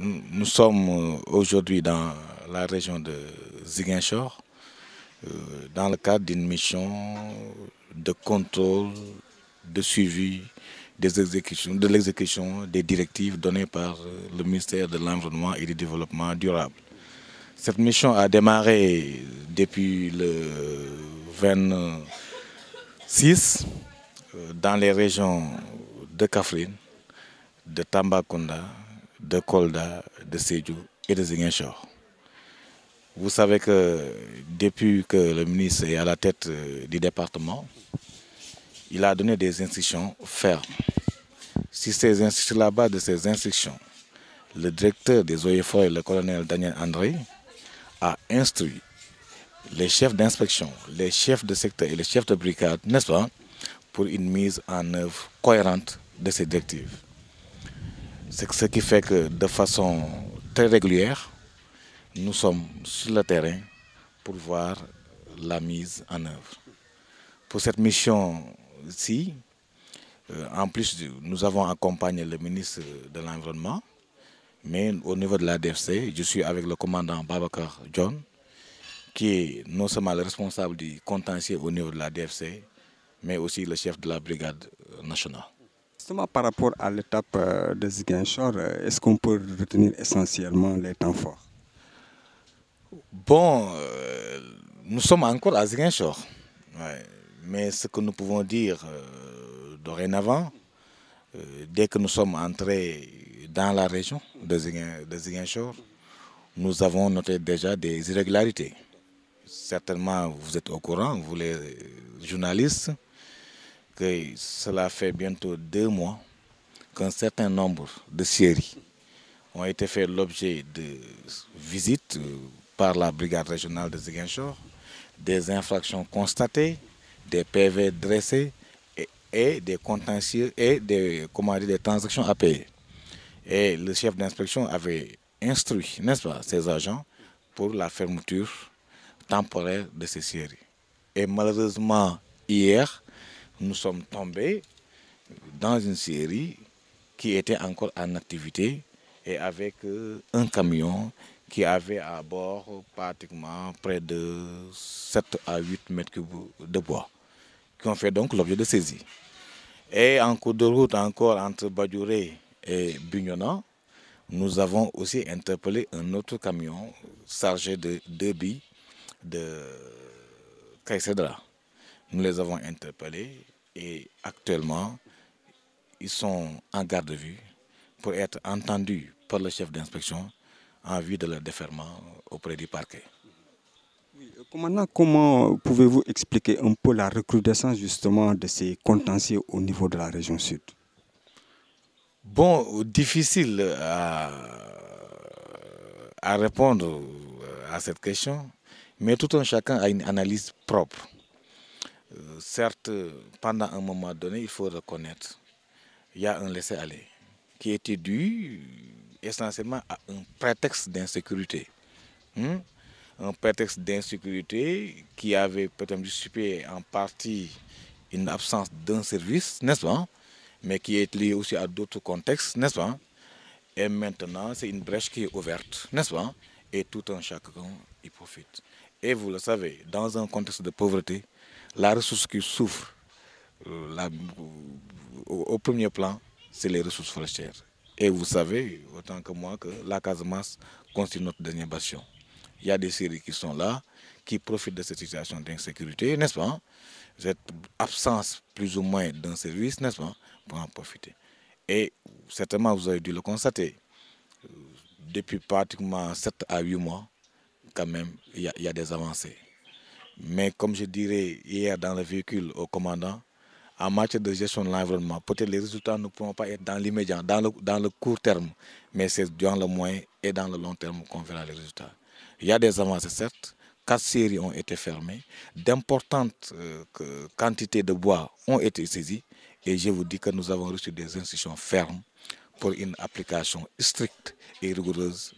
Nous sommes aujourd'hui dans la région de Ziguinchor, dans le cadre d'une mission de contrôle, de suivi de l'exécution des directives données par le ministère de l'Environnement et du Développement durable. Cette mission a démarré depuis le 26 dans les régions de Kaffrine, de Tambacounda, de Kolda, de Sédhiou et de Ziguinchor. Vous savez que depuis que le ministre est à la tête du département, il a donné des instructions fermes. Sur la base de ces instructions, le directeur des eaux et forêts, le colonel Daniel André, a instruit les chefs d'inspection, les chefs de secteur et les chefs de brigade, n'est-ce pas, pour une mise en œuvre cohérente de ces directives. C'est ce qui fait que de façon très régulière, nous sommes sur le terrain pour voir la mise en œuvre. Pour cette mission-ci, en plus, nous avons accompagné le ministre de l'Environnement, mais au niveau de la DFC, je suis avec le commandant Babacar John, qui est non seulement le responsable du contentieux au niveau de la DFC, mais aussi le chef de la brigade nationale. Justement, par rapport à l'étape de Ziguinchor, est-ce qu'on peut retenir essentiellement les temps forts? Bon, nous sommes encore à Ziguinchor, ouais. Mais ce que nous pouvons dire dorénavant, dès que nous sommes entrés dans la région de Ziguinchor, nous avons noté déjà des irrégularités. Certainement, vous êtes au courant, vous les journalistes, que cela fait bientôt 2 mois qu'un certain nombre de scieries ont été fait l'objet de visites par la brigade régionale de Ziguinchor, des infractions constatées, des PV dressés et des contentieux et des transactions à payer. Et le chef d'inspection avait instruit, n'est-ce pas, ses agents pour la fermeture temporaire de ces scieries. Et malheureusement, hier, nous sommes tombés dans une scierie qui était encore en activité et avec un camion qui avait à bord pratiquement près de 7 à 8 mètres cubes de bois, qui ont fait donc l'objet de saisie. Et en cours de route encore entre Badjouré et Bignona, nous avons aussi interpellé un autre camion chargé de 2 billes de Caïcédra. Nous les avons interpellés et actuellement, ils sont en garde à vue pour être entendus par le chef d'inspection en vue de leur déferment auprès du parquet. Oui, commandant, comment pouvez-vous expliquer un peu la recrudescence justement de ces contentieux au niveau de la région sud? Bon, difficile à répondre à cette question, mais tout un chacun a une analyse propre. Certes, pendant un moment donné, il faut reconnaître, il y a un laisser-aller qui était dû essentiellement à un prétexte d'insécurité. Un prétexte d'insécurité qui avait peut-être justifié en partie une absence d'un service, n'est-ce pas? Mais qui est lié aussi à d'autres contextes, n'est-ce pas? Et maintenant, c'est une brèche qui est ouverte, n'est-ce pas? Et tout un chacun y profite. Et vous le savez, dans un contexte de pauvreté, la ressource qui souffre au premier plan, c'est les ressources forestières. Et vous savez, autant que moi, que la Casamance constitue notre dernier bastion. Il y a des séries qui sont là, qui profitent de cette situation d'insécurité, n'est-ce pas? Cette absence plus ou moins d'un service, n'est-ce pas? Pour en profiter. Et certainement, vous avez dû le constater, depuis pratiquement 7 à 8 mois, quand même, il y a des avancées. Mais comme je dirais hier dans le véhicule au commandant, en matière de gestion de l'environnement, peut-être les résultats ne pourront pas être dans l'immédiat, dans le court terme, mais c'est dans le moyen et dans le long terme qu'on verra les résultats. Il y a des avancées, certes. 4 séries ont été fermées, d'importantes quantités de bois ont été saisies, et je vous dis que nous avons reçu des instructions fermes pour une application stricte et rigoureuse